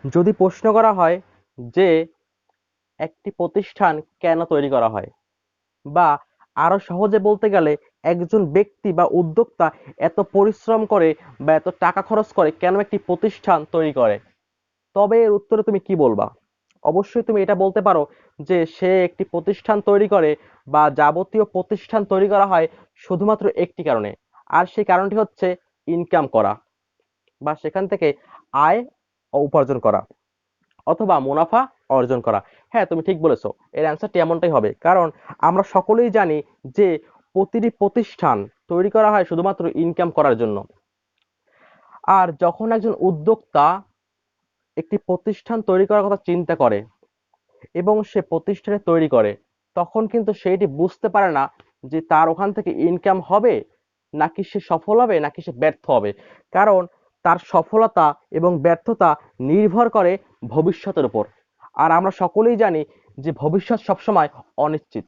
যদি প্রশ্ন করা হয় যে একটি প্রতিষ্ঠান কেন তৈরি করা হয়, বা আরো সহজে বলতে গেলে একজন ব্যক্তি বা উদ্যোক্তা এত পরিশ্রম করে বা এত টাকা খরচ করে কেন একটি প্রতিষ্ঠান তৈরি করে, তবে এর উত্তরে তুমি কি বলবা? অবশ্যই তুমি এটা বলতে পারো যে সে একটি প্রতিষ্ঠান তৈরি করে বা যাবতীয় প্রতিষ্ঠান তৈরি করা হয় শুধুমাত্র একটি কারণে, আর সেই কারণটি হচ্ছে ইনকাম করা বা সেখান থেকে আয় উপার্জন করা অথবা মুনাফা অর্জন করা। হ্যাঁ, তুমি ঠিক বলেছো, এর অ্যান্সারটি এমনটাই হবে, কারণ আমরা সকলেই জানি যে প্রতিটি প্রতিষ্ঠান তৈরি করা হয় শুধুমাত্র ইনকাম করার জন্য। আর যখন একজন উদ্যোক্তা একটি প্রতিষ্ঠান তৈরি করার কথা চিন্তা করে এবং সে প্রতিষ্ঠানে তৈরি করে, তখন কিন্তু সেটি বুঝতে পারে না যে তার ওখান থেকে ইনকাম হবে নাকি সে সফল হবে নাকি সে ব্যর্থ হবে। কারণ তার সফলতা এবং ব্যর্থতা নির্ভর করে ভবিষ্যতের উপর। আর আমরা সকলেই জানি যে ভবিষ্যৎ সবসময় অনিশ্চিত।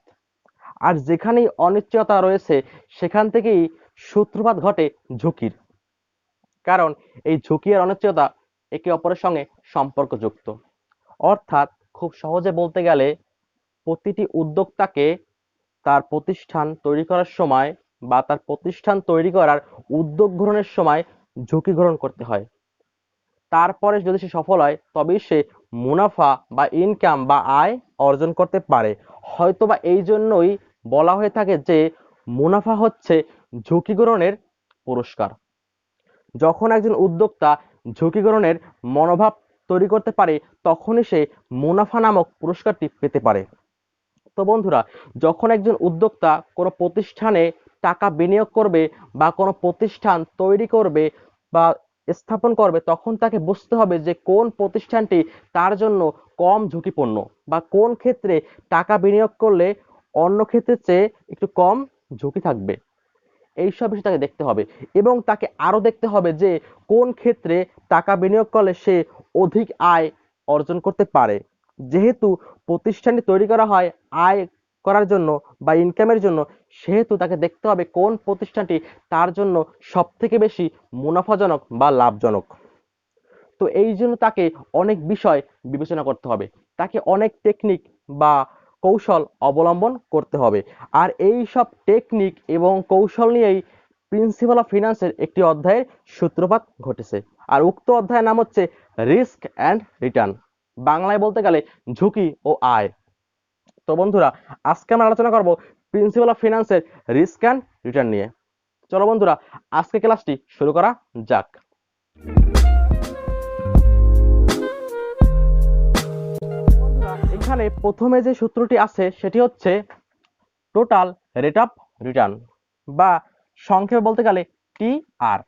আর যেখানেই অনিশ্চয়তা রয়েছে সেখান থেকেই সূত্রপাত ঘটে ঝুঁকির। কারণ এই ঝুঁকি আর অনিশ্চয়তা একে অপরের সঙ্গে সম্পর্কযুক্ত। অর্থাৎ খুব সহজে বলতে গেলে প্রতিটি উদ্যোক্তাকে তার প্রতিষ্ঠান তৈরি করার সময় বা তার প্রতিষ্ঠান তৈরি করার উদ্যোগ গ্রহণের সময় ঝুঁকি গ্রহণ করতে হয়। তারপরে যদি সে সফল হয় তবেই সে মুনাফা বা ইনকাম বা আয় অর্জন করতে পারে। হয়তোবা এই জন্যই বলা হয়ে থাকে যে মুনাফা হচ্ছে ঝুঁকি গ্রহণের পুরস্কার। যখন একজন উদ্যোক্তা ঝুঁকি গ্রহণের মনোভাব তৈরি করতে পারে তখনই সে মুনাফা নামক পুরস্কারটি পেতে পারে। তো বন্ধুরা, যখন একজন উদ্যোক্তা কোনো প্রতিষ্ঠানে টাকা বিনিয়োগ করবে বা কোনো প্রতিষ্ঠান তৈরি করবে বা স্থাপন করবে, তখন তাকে বুঝতে হবে যে কোন প্রতিষ্ঠানটি তার জন্য কম ঝুঁকিপূর্ণ বা কোন ক্ষেত্রে টাকা বিনিয়োগ করলে অন্য ক্ষেত্রের চেয়ে একটু কম ঝুঁকি থাকবে। এইসব বিষয় তাকে দেখতে হবে এবং তাকে আরো দেখতে হবে যে কোন ক্ষেত্রে টাকা বিনিয়োগ করলে সে অধিক আয় অর্জন করতে পারে। যেহেতু প্রতিষ্ঠানটি তৈরি করা হয় আয় করার জন্য বা ইনকামের জন্য, সেহেতু তাকে দেখতে হবে কোন প্রতিষ্ঠানটি তার জন্য সব থেকে বেশি মুনাফাজনক বা লাভজনক। তো এই জন্য তাকে অনেক বিষয় বিবেচনা করতে হবে, তাকে অনেক টেকনিক বা কৌশল অবলম্বন করতে হবে। আর এই সব টেকনিক এবং কৌশল নিয়েই প্রিন্সিপাল অফ ফিনান্সের একটি অধ্যায়ের সূত্রপাত ঘটেছে। আর উক্ত অধ্যায়ের নাম হচ্ছে রিস্ক অ্যান্ড রিটার্ন, বাংলায় বলতে গেলে ঝুঁকি ও আয়। তো বন্ধুরা, আজকে আমরা আলোচনা করব প্রিন্সিপাল অফ ফিনান্সের রিস্ক অ্যান্ড রিটার্ন নিয়ে। চলো বন্ধুরা, আজকে ক্লাসটি শুরু করা যাক। এখানে প্রথমে যে সূত্রটি আছে সেটি হচ্ছে টোটাল রেট অফ রিটার্ন, বা সংক্ষেপে বলতে গেলে টিআর।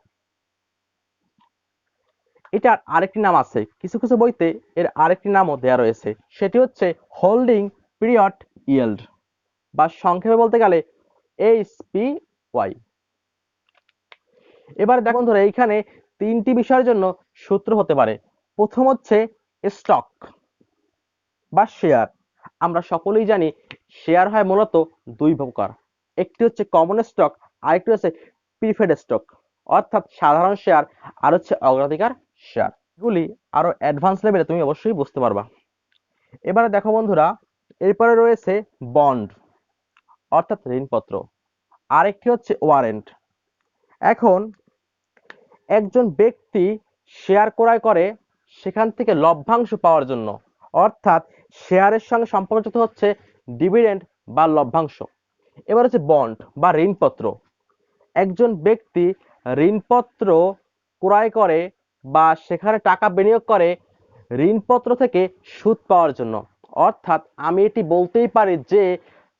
এটার আরেকটি নাম আছে, কিছু কিছু বইতে এর আরেকটি নামও দেওয়া রয়েছে, সেটি হচ্ছে হোল্ডিং পিরিয়ড ইয়েল্ড, বা সংক্ষেপে বলতে গেলে এইচপিওয়াই। এবার দেখুন ধরে এইখানে তিনটি বিষয়ের জন্য সূত্র হতে পারে। প্রথম হচ্ছে স্টক বা শেয়ার। আমরা সকলেই জানি শেয়ার হয় মূলত দুই প্রকার, একটি হচ্ছে কমন স্টক, আরেকটি হচ্ছে প্রিফার্ড স্টক, অর্থাৎ সাধারণ শেয়ার আর হচ্ছে অগ্রাধিকার শেয়ার। এগুলি আরো অ্যাডভান্স লেভেলে তুমি অবশ্যই বুঝতে পারবা। এবারে দেখো বন্ধুরা, এরপরে রয়েছে বন্ড অর্থাৎ ঋণপত্র, আরেকটি হচ্ছে ওয়ারেন্ট। এখন একজন ব্যক্তি শেয়ার ক্রয় করে সেখান থেকে লভ্যাংশ পাওয়ার জন্য, অর্থাৎ শেয়ারের সঙ্গে সম্পর্কিত হচ্ছে ডিভিডেন্ড বা লভ্যাংশ। এবার হচ্ছে বন্ড বা ঋণপত্র। একজন ব্যক্তি ঋণপত্র ক্রয় করে বা সেখানে টাকা বিনিয়োগ করে ঋণপত্র থেকে সুদ পাওয়ার জন্য। অর্থাৎ আমি এটি বলতেই পারি যে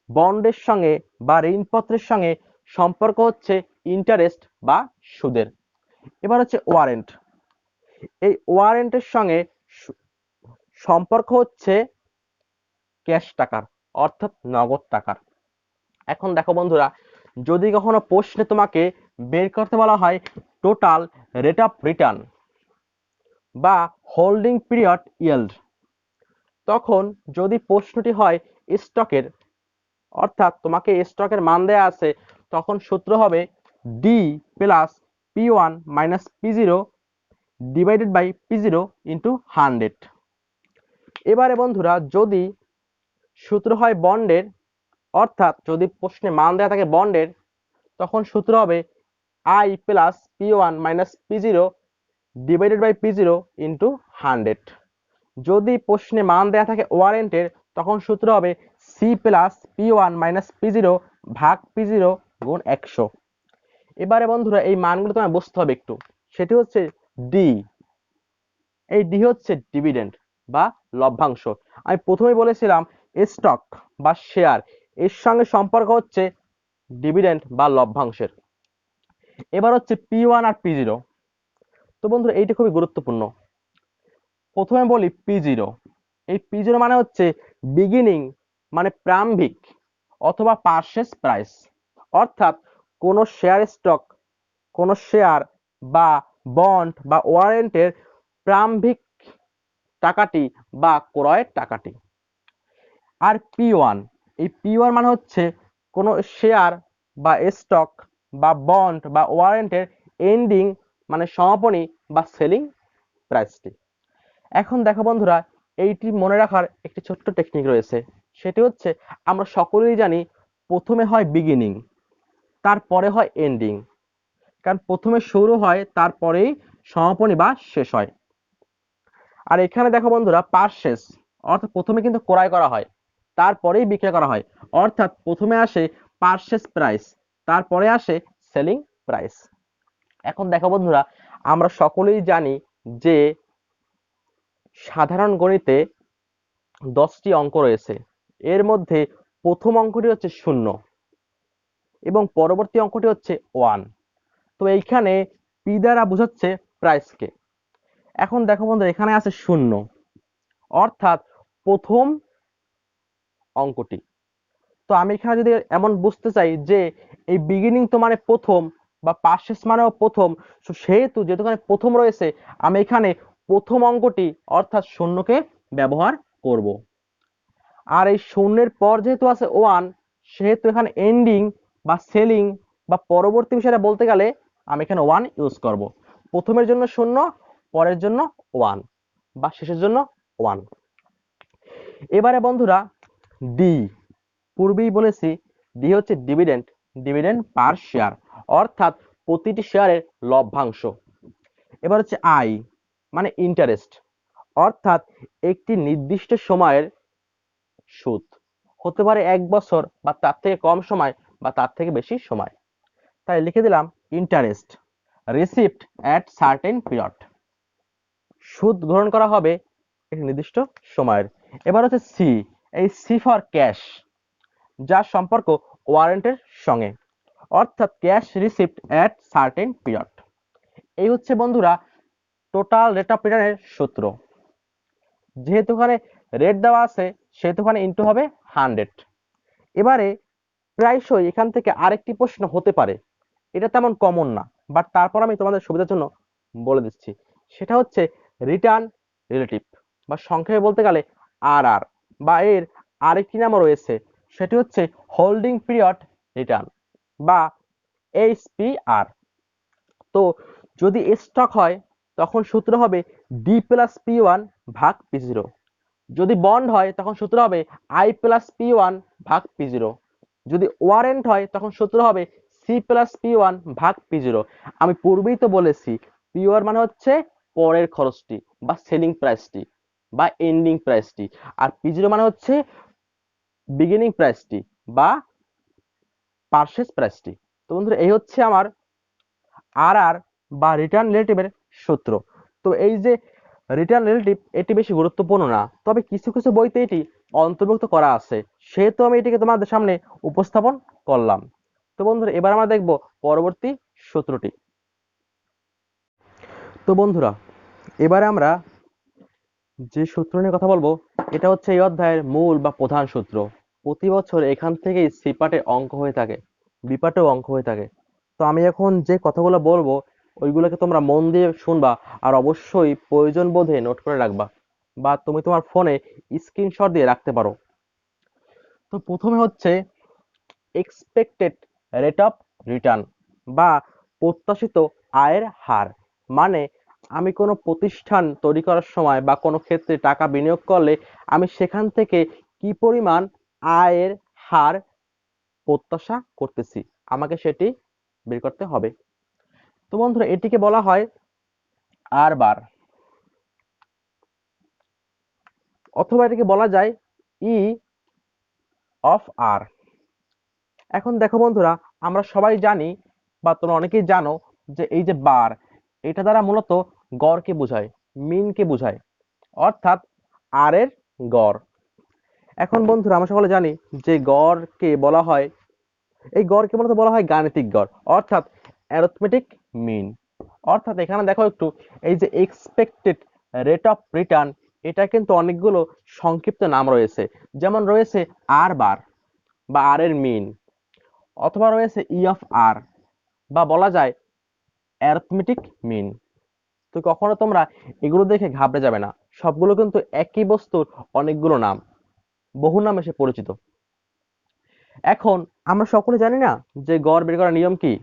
বন্ডের সঙ্গে বা ঋণপত্রের সঙ্গে সম্পর্ক হচ্ছে ইন্টারেস্ট বা সুদের। এবার হচ্ছে ওয়ারেন্ট। এই ওয়ারেন্টের সঙ্গে সম্পর্ক হচ্ছে ক্যাশ টাকার, অর্থাৎ নগদ টাকার। এখন দেখো বন্ধুরা, যদি কখনো প্রশ্নে তোমাকে বের করতে বলা হয় টোটাল রেট অফ রিটার্ন বা হোল্ডিং পিরিয়ড ইয়েল্ড, তখন যদি প্রশ্নটি হয় স্টকের, অর্থাৎ তোমাকে স্টকের মান দেয়া আছে, তখন সূত্র হবে D plus P one minus P zero divided by P0 into 100। এবারে বন্ধুরা যদি সূত্র হয় বন্ডের, অর্থাৎ যদি প্রশ্নে মান দেওয়া থাকে বন্ডের, তখন সূত্র হবে I plus P1 minus P0 divided by P0 into 100। যদি প্রশ্নে মান দেওয়া থাকে ওয়ারেন্টের, তখন সূত্র হবে C plus P1 minus P0 ভাগ P0 গুণ 100। এবারে বন্ধুরা এই মানগুলো তোমায় বুঝতে হবে একটু। সেটি হচ্ছে ডি, এই ডি হচ্ছে ডিভিডেন্ড বা লভ্যাংশ। আমি প্রথমেই বলেছিলাম স্টক বা শেয়ার এর সঙ্গে সম্পর্ক হচ্ছে ডিভিডেন্ড বা লভ্যাংশের। এবার হচ্ছে P1 আর P0। তো বন্ধুরা এইটা খুবই গুরুত্বপূর্ণ। প্রথমে বলি P0। এই P0 মানে হচ্ছে বিগিনিং, মানে প্রারম্ভিক অথবা পারচেজ প্রাইস, অর্থাৎ কোন শেয়ার স্টক, কোন শেয়ার বা বন্ড বা ওয়ারেন্টের প্রারম্ভিক টাকাটি বা ক্রয়ের টাকাটি। আর P1, এই P1 মানে হচ্ছে কোন শেয়ার বা স্টক বা বন্ড বা ওয়ারেন্টের এন্ডিং, মানে সমাপনী বা সেলিং প্রাইসটি। এখন দেখো বন্ধুরা, এইটি মনে রাখার একটি ছোট্ট টেকনিক রয়েছে। সেটি হচ্ছে আমরা সকলেই জানি প্রথমে হয় বিগিনিং, তারপরে হয় এন্ডিং। কারণ প্রথমে শুরু হয়, তারপরেই সমাপনী বা শেষ হয়। আর এখানে দেখো বন্ধুরা পারচেজ, অর্থাৎ প্রথমে কিন্তু ক্রয় করা হয়, তারপরেই বিক্রয় করা হয়। অর্থাৎ প্রথমে আসে পারচেজ প্রাইস, তারপরে আসে সেলিং প্রাইস। এখন দেখো বন্ধুরা, আমরা সকলেই জানি যে সাধারণ গণিতে 10টি অঙ্ক রয়েছে। এর মধ্যে প্রথম অঙ্কটি হচ্ছে 0 এবং পরবর্তী অঙ্কটি হচ্ছে 1। তো এইখানে পি দ্বারা বোঝাচ্ছে প্রাইসকে। এখন দেখো বন্ধুরা, এখানে আছে 0, অর্থাৎ প্রথম অঙ্কটি। তো আমি এখানে যদি এমন বুঝতে চাই যে এই বিগিনিং তো মানে প্রথম, বা পারচেজ মানেও প্রথম, সেহেতু যেহেতু এখানে প্রথম রয়েছে, আমি এখানে প্রথম অঙ্কটি অর্থাৎ 0কে ব্যবহার করব। আর এই 0-এর পর যেহেতু আছে 1, সেহেতু এখানে এন্ডিং বা সেলিং বা পরবর্তী বিষয়টা বলতে গেলে আমি এখানে 1 ইউজ করব। প্রথমের জন্য 0, পরের জন্য 1 বা শেষের জন্য 1। এবারে বন্ধুরা ডি, পূর্বেই বলেছি ডি হচ্ছে ডিভিডেন্ড, ডিভিডেন্ড পার শেয়ার, অর্থাৎ প্রতিটি শেয়ারের লভ্যাংশ। এবার হচ্ছে আই, মানে ইন্টারেস্ট, অর্থাৎ একটি নির্দিষ্ট সময়ের সুদ, হতে পারে 1 বছর বা তার থেকে কম সময় বা তার থেকে বেশি সময়। তাই লিখে দিলাম interest received at certain period, সুদ গ্রহণ করা হবে একটি নির্দিষ্ট সময়ের। এবার হচ্ছে সি, এই সি ফর ক্যাশ, যার সম্পর্ক ওয়ারেন্টের সঙ্গে, অর্থাৎ cash received at certain period. এই হচ্ছে বন্ধুরা টোটাল রেট অফ রিটার্নের সূত্র। যেহেতু এখানে রেট দেওয়া আছে, সেহেতু এখানে ইনটু হবে 100। এবারে প্রায়শই এখান থেকে আরেকটি প্রশ্ন হতে পারে, এটা তেমন কমন না, বাট তারপর আমি তোমাদের সুবিধার জন্য বলে দিচ্ছি। সেটা হচ্ছে রিটার্ন রিলেটিভ, বা সংক্ষেপে বলতে গেলে আর আর, বা এর আরেকটি নামও রয়েছে, সেটি হচ্ছে হোল্ডিং পিরিয়ড রিটার্ন বা HPR। তো যদি স্টক হয়, তখন সূত্র হবে ডি প্লাস P1 ভাগ P0। যদি বন্ড হয়, তখন সূত্র হবে I প্লাস P1 ভাগ P0। যদি ওয়ারেন্ট হয়, তখন সূত্র হবে সি প্লাস P1 ভাগ P0। আমি পূর্বেই তো বলেছি P1 মানে হচ্ছে পরের খরচটি বা সেলিং প্রাইসটি বা এন্ডিং প্রাইসটি, আর P0 মানে হচ্ছে বিগিনিং প্রাইসটি বা পারচেজ প্রাইসটি। তো বন্ধুরা, এই হচ্ছে আমার আর আর বা রিটার্ন রিলেটিভের সূত্র। তো এই যে রিটার্ন রিলেটিভ, এটি বেশি গুরুত্বপূর্ণ না, তবে কিছু কিছু বইতে এটি অন্তর্ভুক্ত করা আছে, সেহেতু আমি এটিকে তোমাদের সামনে উপস্থাপন করলাম। তো বন্ধুরা, এবার আমরা দেখব পরবর্তী সূত্রটি। তো বন্ধুরা, এবারে আমরা যে সূত্র নিয়ে কথা বলবো, এটা হচ্ছে এই অধ্যায়ের মূল বা প্রধান সূত্র। প্রতি বছর এখান থেকেই সি পার্টে অঙ্ক হয়ে থাকে, বি পার্টেও অঙ্ক হয়ে থাকে। তো আমি এখন যে কথাগুলো বলবো, ওইগুলোকে তোমরা মন দিয়ে শুনবা, আর অবশ্যই প্রয়োজন বোধে নোট করে রাখবা, বা তুমি তোমার ফোনে স্ক্রিনশট দিয়ে রাখতে পারো। তো প্রথমে হচ্ছে এক্সপেক্টেড রেট অফ রিটার্ন বা প্রত্যাশিত আয়ের হার, মানে আমি কোনো প্রতিষ্ঠান তৈরি করার সময় বা কোনো ক্ষেত্রে টাকা বিনিয়োগ করলে আমি সেখান থেকে কি পরিমাণ আয়ের হার প্রত্যাশা করতেছি, আমাকে সেটি বের করতে হবে। তো বন্ধুরা, এটিকে বলা হয় আর বার, অথবা এটাকে বলা যায় ই অফ আর। এখন দেখো বন্ধুরা, আমরা সবাই জানি বা তোমরা অনেকেই জানো যে এই যে বার, এটা দ্বারা মূলত গড়কে বোঝায়, মিনকে বোঝায়, অর্থাৎ আর এর গড়। এখন বন্ধুরা, আমরা সকলে জানি যে গড়কে বলা হয়, এই গড়কে মূলত বলা হয় গাণিতিক গড়, অর্থাৎ অ্যারিথমেটিক মিন। অর্থাৎ এখানে দেখো একটু, এই যে এক্সপেক্টেড রেট অফ রিটার্ন, এটা কিন্তু অনেকগুলো সংক্ষিপ্ত নাম রয়েছে, যেমন রয়েছে আর বার বা আর এর মিন, অথবা রয়েছে ই অফ আর, বা বলা যায় অ্যারিথমেটিক মিন। তো কখনো তোমরা এগুলো দেখে ঘাবড়ে যাবে না, সবগুলো কিন্তু একই বস্তুর অনেকগুলো নাম, বহু নামে সে পরিচিত। এখন আমরা সকলে জানি না যে গড় বের করার নিয়ম কি।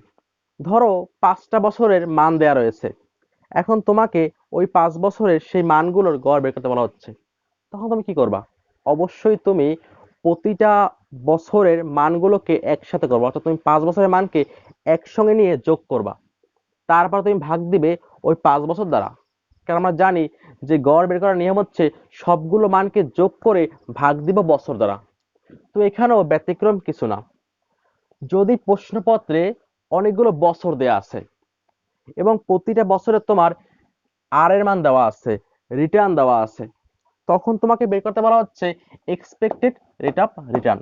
ধরো 5টা বছরের মান দেয়া রয়েছে, এখন তোমাকে ওই 5 বছরের সেই মানগুলোর গড় বের করতে বলা হচ্ছে, তখন তুমি কি করবা? অবশ্যই তুমি প্রতিটা বছরের মানগুলোকে একসাথে করবা, অর্থাৎ তুমি 5 বছরের মানকে একসঙ্গে নিয়ে যোগ করবা, তারপর তুমি ভাগ দিবে ওই 5 বছর দ্বারা। কারণ আমরা জানি যে গড় বের করার নিয়ম হচ্ছে সবগুলো মানকে যোগ করে ভাগ দিব বছর দ্বারা। তো এখানেও ব্যতিক্রম কিছু না। যদি প্রশ্নপত্রে অনেকগুলো বছর দেয়া আছে এবং প্রতিটা বছরে তোমার আর এর মান দেওয়া আছে, রিটার্ন দেওয়া আছে, তখন তোমাকে বের করতে বলা হচ্ছে এক্সপেক্টেড রেট অফ রিটার্ন।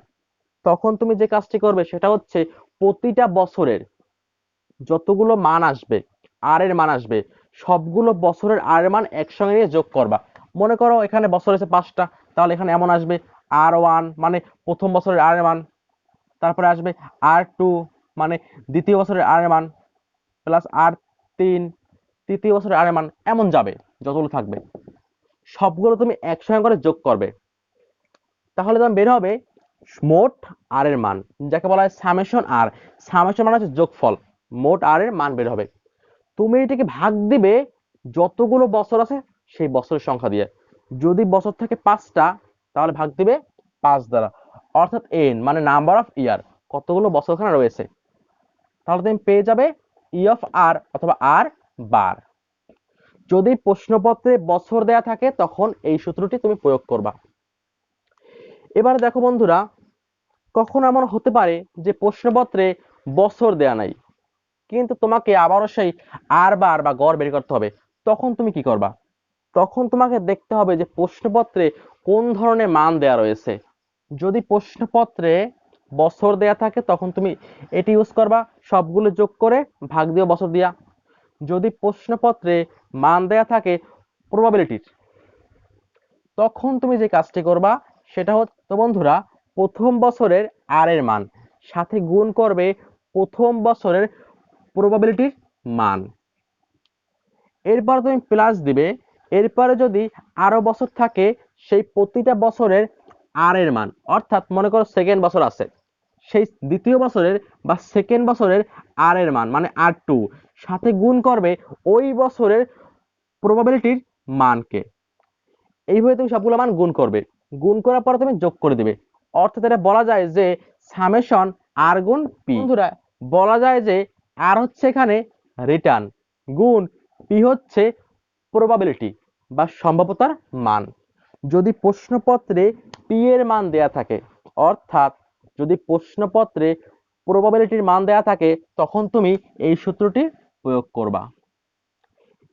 তখন তুমি যে কাজটি করবে সেটা হচ্ছে প্রতিটা বছরের যতগুলো মান আসবে, আর এর মান আসবে, সবগুলো বছরের আর এর মান একসঙ্গে নিয়ে যোগ করবা। মনে করো এখানে বছর আছে 5টা, তাহলে এখানে এমন আসবে আর 1 মানে প্রথম বছরের আর এর মান, তারপরে আসবে আর 2 মানে দ্বিতীয় বছরের আর এর মান, প্লাস আর 3 তৃতীয় বছরের আর এর মান, এমন যাবে যতগুলো থাকবে সবগুলো তুমি একসঙ্গে করে যোগ করবে। তাহলে তোমার বের হবে মোট আর এর মান, যাকে বলা হয় সামেশন আর। সামেশন মানে হচ্ছে যোগফল, মোট আর এর মান বের হবে। তুমি এটাকে ভাগ দিবে যতগুলো বছর আছে সেই বছরের সংখ্যা দিয়ে। যদি বছর থাকে 5টা, তাহলে ভাগ দিবে 5 দ্বারা, অর্থাৎ এন মানে নাম্বার অফ ইয়ার, কতগুলো বছর ওখানে রয়েছে। তাহলে তুমি পেয়ে যাবে ই অফ আর অথবা আর বার। যদি প্রশ্নপত্রে বছর দেয়া থাকে তখন এই সূত্রটি তুমি প্রয়োগ করবা। এবার দেখো বন্ধুরা, কখন এমন হতে পারে যে প্রশ্নপত্রে বছর দেয়া নাই, কিন্তু তোমাকে আবারও সেই আর বার বা গড় বের করতে হবে, তখন তুমি কি করবা? তখন তোমাকে দেখতে হবে যে প্রশ্নপত্রে কোন ধরনের মান দেয়া রয়েছে। যদি প্রশ্নপত্রে বছর দেয়া থাকে তখন তুমি এটি ইউজ করবা, সবগুলো যোগ করে ভাগ দিও বছর দিয়া। যদি প্রশ্নপত্রে মান দেয়া থাকে প্রবাবিলিটির, তখন তুমি যে কাজটি করবা সেটা হচ্ছে বন্ধুরা, প্রথম বছরের আর এর মান সাথে গুণ করবে প্রথম বছরের প্রবাবিলিটির মান, এরপর তুমি প্লাস দিবে। এরপরে যদি আরো বছর থাকে সেই প্রতিটা বছরের আর এর মান, অর্থাৎ মনে করো সেকেন্ড বছর আছে, সেই দ্বিতীয় বছরের বা সেকেন্ড বছরের আর এর মান মানে আর 2 সাথে গুণ করবে ওই বছরের প্রবাবিলিটির মানকে। এইভাবে তুমি সবগুলো মান গুণ করবে, গুণ করার পর তুমি যোগ করে দিবে। অর্থাৎ এটা বলা যায় যে সামেশন আর গুণ পি। বন্ধুরা, বলা যায় যে আর হচ্ছে এখানে রিটার্ন, গুণ পি হচ্ছে প্রবাবিলিটি বা সম্ভাব্যতার মান। যদি প্রশ্নপত্রে পি এর মান দেয়া থাকে, অর্থাৎ যদি প্রশ্নপত্রে প্রবাবিলিটির মান দেয়া থাকে, তখন তুমি এই সূত্রটি প্রয়োগ করবা।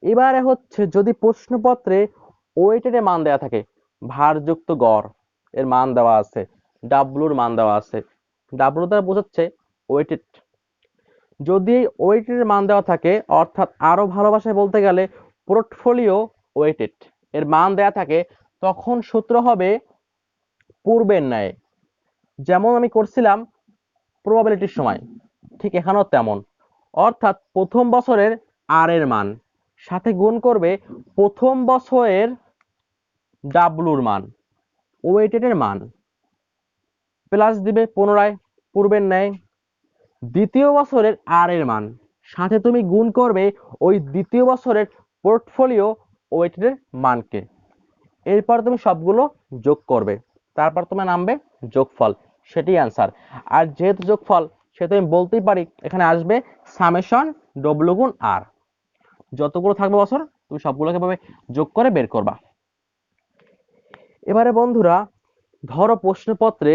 এবারে হচ্ছে যদি প্রশ্নপত্রে ওয়েটের মান দেওয়া থাকে, ভারযুক্ত গড় এর মান দেওয়া আছে, ডাব্লুর মান দেওয়া আছে, ডাব্লু দ্বারা বোঝাচ্ছে ওয়েটেড। যদি ওয়েটের মান দেওয়া থাকে, অর্থাৎ আরো ভালো ভাষায় বলতে গেলে পোর্টফোলিও ওয়েটেড এর মান দেওয়া থাকে, তখন সূত্র হবে পূর্বের ন্যায়, যেমন আমি করছিলাম প্রবাবিলিটির সময়, ঠিক এখানেও তেমন। অর্থাৎ প্রথম বছরের আর এর মান সাথে গুণ করবে প্রথম বছরের ডাব্লুর মান, ওয়েটেড এর মান, প্লাস দিবে পুনরায় পূর্বের ন্যায় দ্বিতীয় বছরের আর এর মান, সাথে তুমি গুণ করবে ওই দ্বিতীয় বছরের পোর্টফোলিও ওয়েটের মানকে। এরপর তুমি সবগুলো যোগ করবে, তারপর তোমার নামবে যোগফল, সেটি অ্যান্সার। আর যেহেতু যোগফল, সেহেতু আমি বলতেই পারি এখানে আসবে সামেশন ডব্লিউ গুণ আর। যতগুলো থাকবে বছর তুমি সবগুলোকে ভাবে যোগ করে বের করবা। এবারে বন্ধুরা, ধরো প্রশ্নপত্রে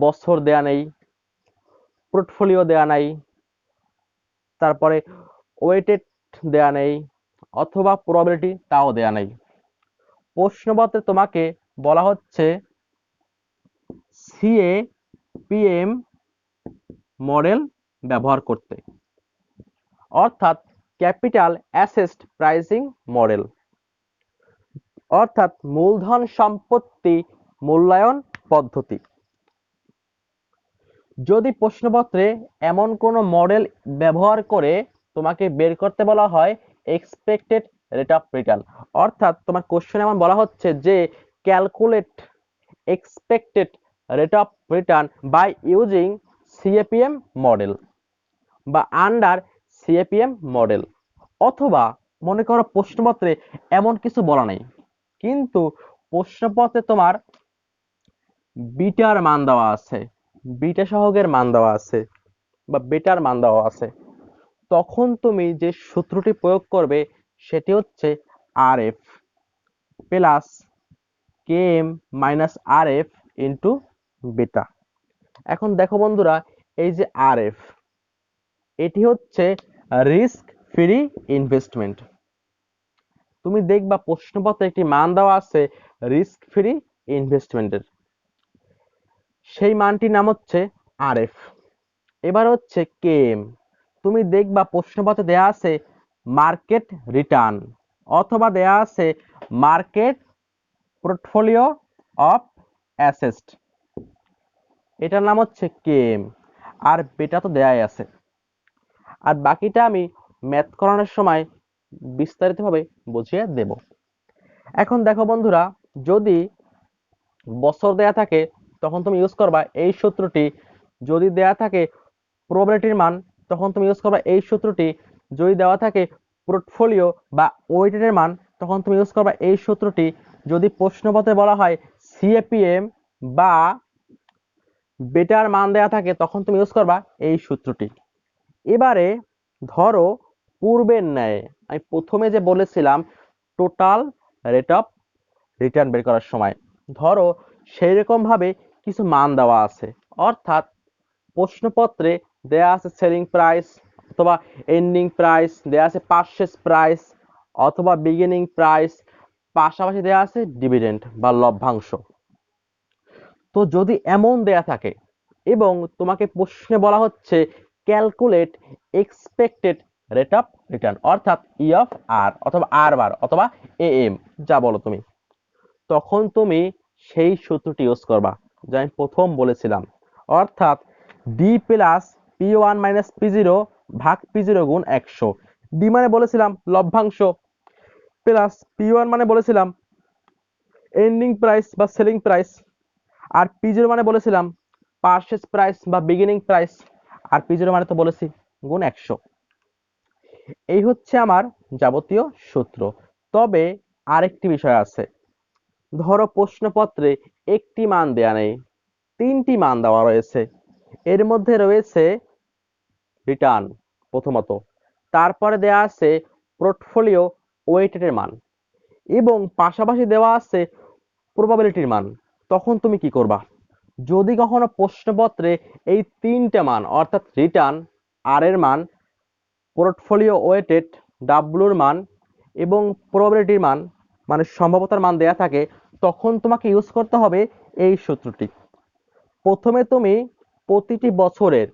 বছর দেয়া নেই, পোর্টফোলিও দেয়া নাই, তারপরে ওয়েটেড দেয়া নেই, অথবা প্রবাবিলিটি তাও দেয়া নেই। প্রশ্নপত্রে তোমাকে বলা হচ্ছে সিএপিএম মডেল ব্যবহার করতে, অর্থাৎ ক্যাপিটাল অ্যাসেট প্রাইসিং মডেল, অর্থাৎ মূলধন সম্পত্তি মূল্যায়ন পদ্ধতি। যদি প্রশ্নপত্রে এমন কোনো মডেল ব্যবহার করে তোমাকে বের করতে বলা হয় এক্সপেক্টেড রেট অফ রিটার্ন, অর্থাৎ তোমার কোশ্চেন এমন বলা হচ্ছে যে calculate expected rate of return by using CAPM model বা আন্ডার সিএপিএম মডেল, অথবা মনে করো প্রশ্নপত্রে এমন কিছু বলা নেই, কিন্তু প্রশ্নপত্রে তোমার বিটার মান দেওয়া আছে, বিটা সহগের মান দেওয়া আছে বা বেটার মান দেওয়া আছে, তখন তুমি যে সূত্রটি প্রয়োগ করবে সেটি হচ্ছে R F plus K M minus R F into beta. এখন দেখো বন্ধুরা, এই যে আর এফ, এটি হচ্ছে রিস্ক ফ্রি ইনভেস্টমেন্ট। তুমি দেখবা প্রশ্নপত্রে একটি মান দেওয়া আছে রিস্ক ফ্রি ইনভেস্টমেন্টের, সেই মানটির নাম হচ্ছে আর এফ। এবার হচ্ছে কে এম, তুমি দেখবা প্রশ্নপত্রে দেয়া আছে মার্কেট রিটার্ন, অথবা দেয়া আছে মার্কেট পোর্টফোলিও অফ অ্যাসেট, এটার নাম হচ্ছে কে এম। আর বেটা তো দেয়াই আছে, আর বাকিটা আমি ম্যাথ করানোর সময় বিস্তারিতভাবে বুঝিয়ে দেব। এখন দেখো বন্ধুরা, যদি বছর দেয়া থাকে তখন তুমি ইউজ করবা এই সূত্রটি, যদি দেয়া থাকে প্রবাবিলিটির মান তখন তুমি ইউজ করবা এই সূত্রটি, যদি দেওয়া থাকে পোর্টফোলিও বা ওয়েটেডের মান তখন তুমি ইউজ করবা এই সূত্রটি, যদি প্রশ্নপত্রে বলা হয় সিএপিএম বা বেটার মান দেয়া থাকে তখন তুমি ইউজ করবা এই সূত্রটি। এবারে ধরো পূর্বের ন্যায় আমি প্রথমে যে বলেছিলাম টোটাল রেট অফ রিটার্ন বের করার সময়, ধরো সেই রকম ভাবে কিছু মান দেওয়া আছে, অর্থাৎ প্রশ্নপত্রে দেয়া আছে সেলিং প্রাইস অথবা এন্ডিং প্রাইস, দেয়া আছে পারচেজ প্রাইস অথবা বিগিনিং প্রাইস, পাশাপাশি দেয়া আছে ডিভিডেন্ড বা লভ্যাংশ। তো যদি এমন দেয়া থাকে এবং তোমাকে প্রশ্নে বলা হচ্ছে calculate expected rate of return, অর্থাৎ ই অফ আর অথবা আর বার অথবা এ এম যা বলো তুমি, তখন তুমি সেই সূত্রটি ইউজ করবা যা আমি প্রথম বলেছিলাম, অর্থাৎ D plus P one minus P zero ভাগ পি জিরো গুণ 100। ডি মানে বলেছিলাম লভ্যাংশ, প্লাস পি ওয়ান মানে বলেছিলাম এন্ডিং প্রাইস বা সেলিং প্রাইস, আর পি জিরো মানে বলেছিলাম পারচেজ প্রাইস বা বিগিনিং প্রাইস, আর পি জিরো মানে তো বলেছি গুণ 100। এই হচ্ছে আমার যাবতীয় সূত্র। তবে আরেকটি বিষয় আছে, ধরো প্রশ্নপত্রে একটি মান দেয়া নেই, তিনটি মান দেওয়া রয়েছে, এর মধ্যে রয়েছে রিটার্ন প্রথমত, তারপরে দেয়া আছে পোর্টফোলিও ওয়েটেডের মান এবং পাশাপাশি দেওয়া আছে প্রবাবিলিটির মান। তখন তুমি কি করবা? যদি কখনো প্রশ্নপত্রে এই তিনটে মান অর্থাৎ রিটার্ন, আর এর মান, পোর্টফোলিও ওয়েটেড ডাব্লুর মান এবং প্রবাবিলিটির মান মানে সম্ভাব্যতার মান দেয়া থাকে, তখন তোমাকে ইউজ করতে হবে এই সূত্রটি। প্রথমে তুমি প্রতিটি বছরের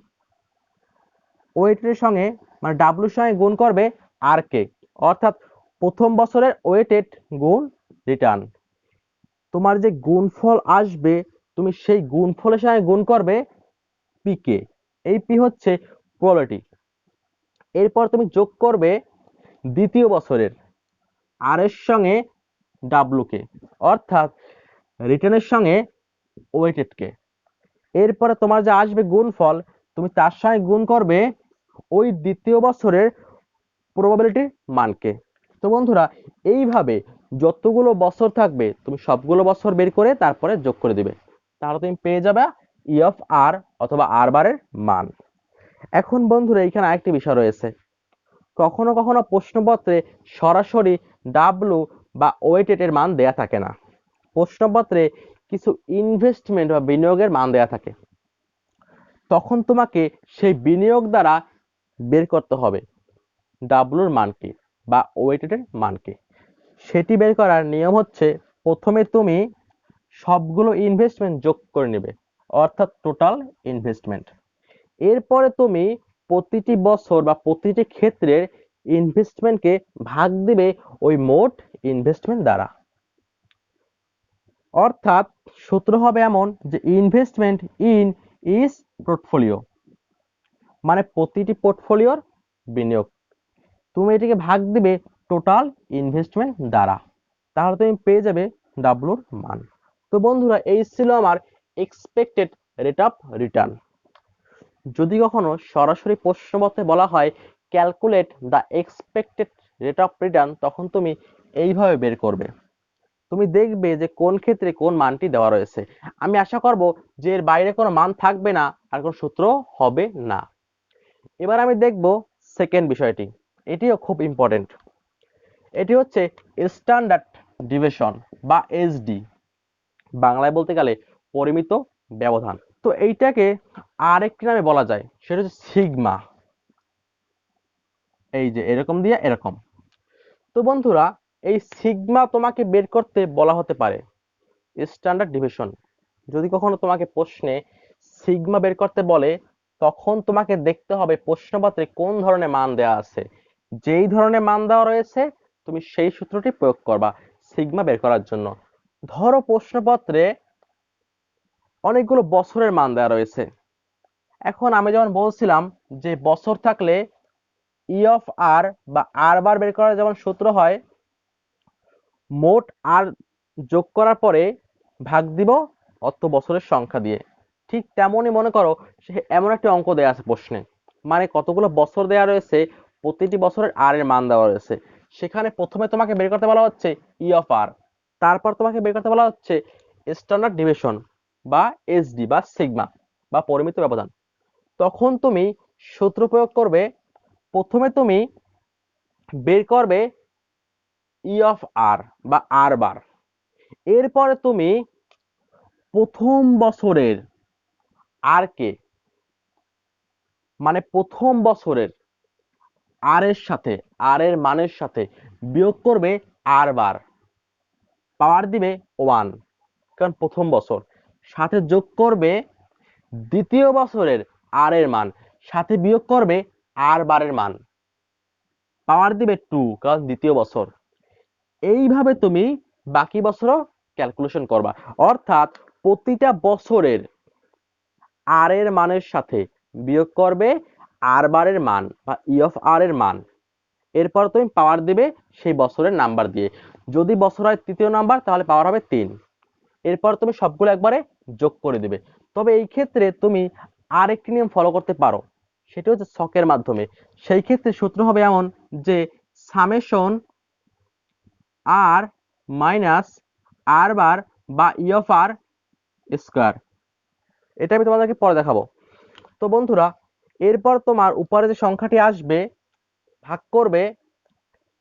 ওয়েটের সঙ্গে মানে ডাব্লুর সঙ্গে গুণ করবে আর কে, অর্থাৎ প্রথম বছরের ওয়েটেড গুণ রিটার্ন। তোমার যে গুণফল আসবে তুমি সেই গুণফলের সঙ্গে গুণ করবে পি কে, এই পি হচ্ছে প্রবাবিলিটি। এরপর তুমি যোগ করবে দ্বিতীয় বছরের আর এর সঙ্গে ডাব্লু কে, অর্থাৎ রিটার্নের সঙ্গে ওয়েটেড কে। এরপরে তোমার যে আসবে গুণফল তুমি তার সঙ্গে গুণ করবে ওই দ্বিতীয় বছরের প্রবাবিলিটির মানকে। তো বন্ধুরা, এইভাবে যতগুলো বছর থাকবে তুমি সবগুলো বছর বের করে তারপরে যোগ করে দিবে, তাহলে তুমি পেয়ে যাবে ই অফ আর অথবা আর বারের মান। এখন বন্ধুরা এখানে আরেকটি বিষয় রয়েছে, কখনো কখনো প্রশ্নপত্রে সরাসরি ডাব্লু বা ওয়েটেড এর মান দেয়া থাকে না, প্রশ্নপত্রে কিছু ইনভেস্টমেন্ট বা বিনিয়োগের মান দেয়া থাকে। তখন তোমাকে সেই বিনিয়োগ দ্বারা বের করতে হবে ডাব্লুর মান কি বা ওয়েটেড এর মান কি। সেটি বের করার নিয়ম হচ্ছে, প্রথমে তুমি সবগুলো ইনভেস্টমেন্ট যোগ করে নেবে, অর্থাৎ টোটাল ইনভেস্টমেন্ট। এরপরে তুমি প্রতিটি বছর বা প্রতিটি ক্ষেত্রের ইনভেস্টমেন্টকে ভাগ দিবে ওই মোট ইনভেস্টমেন্ট দ্বারা। অর্থাৎ সূত্র হবে এমন যে ইনভেস্টমেন্ট ইন ইজ পোর্টফোলিও, মানে প্রতিটি পোর্টফোলিওর বিনিয়োগ, তুমি এটিকে ভাগ দিবে টোটাল ইনভেস্টমেন্ট দ্বারা, তাহলে তুমি পেয়ে যাবে ডাব্লুর মান। তো বন্ধুরা, এই ছিল আমার এক্সপেক্টেড রেট অফ রিটার্ন। যদি কখনো সরাসরি প্রশ্নপত্রে বলা হয় calculate the expected rate of return, তখন তুমি এইভাবে বের করবে। তুমি দেখবে যে কোন ক্ষেত্রে কোন মানটি দেওয়া রয়েছে। আমি আশা করব যে এর বাইরে কোনো মান থাকবে না আর কোনো সূত্র হবে না। এবার আমি দেখব সেকেন্ড বিষয়টি, এটিও খুব ইম্পর্টেন্ট। এটি হচ্ছে স্ট্যান্ডার্ড ডিভিশন বা এসডি, বাংলায় বলতে গেলে পরিমিত ব্যবধান। তো এইটাকে আরেকটি নামে বলা যায়, সেটা হচ্ছে সিগমা। এই যে এরকম দিয়ে এরকম। তো বন্ধুরা, এই সিগমা তোমাকে বের করতে বলা হতে পারে স্ট্যান্ডার্ড ডিভিশন। যদি কখনো তোমাকে প্রশ্নে সিগমা বের করতে বলে, তখন তোমাকে দেখতে হবে প্রশ্নপত্রে কোন ধরনের মান দেওয়া আছে। যেই ধরনের মান দেওয়া রয়েছে তুমি সেই সূত্রটি প্রয়োগ করবা সিগমা বের করার জন্য। ধরো প্রশ্নপত্রে অনেকগুলো বছরের মান দেওয়া রয়েছে। এখন আমি যেমন বলছিলাম যে বছর থাকলে ই অফ আর বা আর বার বের করার যেমন সূত্র হয়, মোট আর যোগ করার পরে ভাগ দিব অত বছরের সংখ্যা দিয়ে, ঠিক তেমনই মনে করো এমন একটি অঙ্ক দেওয়া আছে প্রশ্নে, মানে কতগুলো বছর দেওয়া রয়েছে, প্রতিটি বছরের আর এর মান দেওয়া রয়েছে। সেখানে প্রথমে তোমাকে বের করতে বলা হচ্ছে ই অফ আর, তারপর তোমাকে বের করতে বলা হচ্ছে স্ট্যান্ডার্ড ডিভিশন বা এসডি বা সিগমা বা পরিমিত ব্যবধান। তখন তুমি সূত্র প্রয়োগ করবে। প্রথমে তুমি বের করবে ই অফ আর বা আর বার, এরপরে তুমি প্রথম বছরের আর কে, মানে প্রথম বছরের আর এর সাথে আর এর মানের সাথে বিয়োগ করবে আর বার, পাওয়ার দিবে 1, কারণ প্রথম বছর, সাথে যোগ করবে দ্বিতীয় বছরের আর এর মান, সাথে বিয়োগ করবে আর বারের মান, পাওয়ার দিবে 2, কারণ দ্বিতীয় বছর। এইভাবে তুমি বাকি বছরও ক্যালকুলেশন করবা। অর্থাৎ প্রতিটা বছরের আর এর মানের সাথে বিয়োগ করবে আর বারের মান বা ই অফ আর এর মান, এরপর তুমি পাওয়ার দিবে সেই বছরের নাম্বার দিয়ে। যদি বছর হয় তৃতীয় নাম্বার, তাহলে পাওয়ার হবে 3। এরপর তুমি সবগুলো একবারে যোগ করে দিবে। তবে এই ক্ষেত্রে তুমি আরেকটি নিয়ম ফলো করতে পারো, সেটা হচ্ছে ছকের মাধ্যমে। সেই ক্ষেত্রে সূত্র হবে এমন যে সামেশন আর মাইনাস আর বার বা ই অফ আর স্কয়ার। এটা আমি তোমাদেরকে পরে দেখাবো। তো বন্ধুরা, এরপর তোমার উপরে যে সংখ্যাটি আসবে ভাগ করবে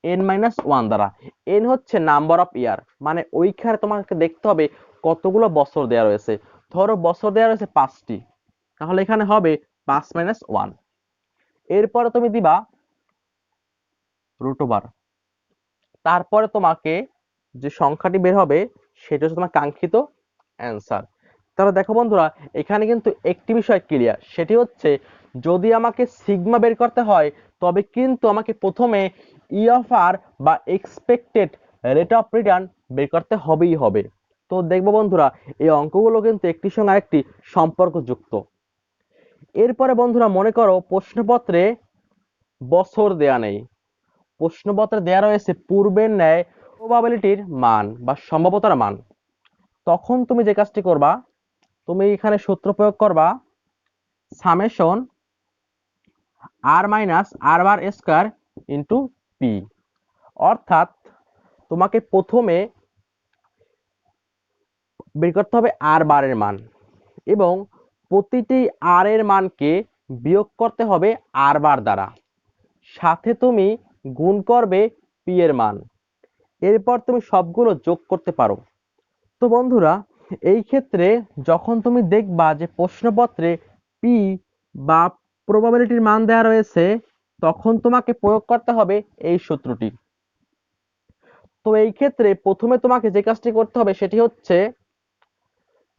n-1 দ্বারা। n হচ্ছে নাম্বার অফ ইয়ার, মানে ওইখানে তোমাকে দেখতে হবে কতগুলো বছর দেওয়া রয়েছে। ধরো বছর দেওয়া রয়েছে 5টি, তাহলে এখানে হবে 5-1। এরপরে তুমি দিবা √, তারপরে তোমাকে যে সংখ্যাটি বের হবে সেটা হচ্ছে তোমার কাঙ্ক্ষিত অ্যান্সার। তাহলে দেখো বন্ধুরা, এখানে কিন্তু একটি বিষয় ক্লিয়ার, সেটি হচ্ছে যদি আমাকে সিগমা বের করতে হয় তবে কিন্তু আমাকে প্রথমে ই অফ আর বা এক্সপেক্টেড রেট অফ রিটার্ন বের করতে হবেই হবে। তো দেখবো বন্ধুরা, এই অঙ্কগুলো কিন্তু একটির সঙ্গে আরেকটি সম্পর্কযুক্ত। এরপরে বন্ধুরা মনে করো প্রশ্নপত্রে বছর দেয়া নেই, প্রশ্নপত্রে দেয়া রয়েছে পূর্বের ন্যায় প্রবাবিলিটির মান বা সম্ভাব্যতার মান। তখন তুমি যে কাজটি করবা, তুমি এখানে সূত্র প্রয়োগ করবা সামেশন আর মাইনাস আর বার স্কয়ার ইন্টু পি। অর্থাৎ তোমাকে প্রথমে বের করতে হবে আর বারের মান এবং প্রতিটি আর এর মানকে বিয়োগ করতে হবে আর বার দ্বারা, সাথে তুমি গুণ করবে পি এর মান, এরপর তুমি সবগুলো যোগ করতে পারো। তো বন্ধুরা, এই ক্ষেত্রে যখন তুমি দেখবা যে প্রশ্নপত্রে পি বা প্রবাবিলিটির মান দেওয়া রয়েছে, তখন তোমাকে প্রয়োগ করতে হবে এই সূত্রটি। তো এই ক্ষেত্রে প্রথমে তোমাকে যে কাজটি করতে হবে সেটি হচ্ছে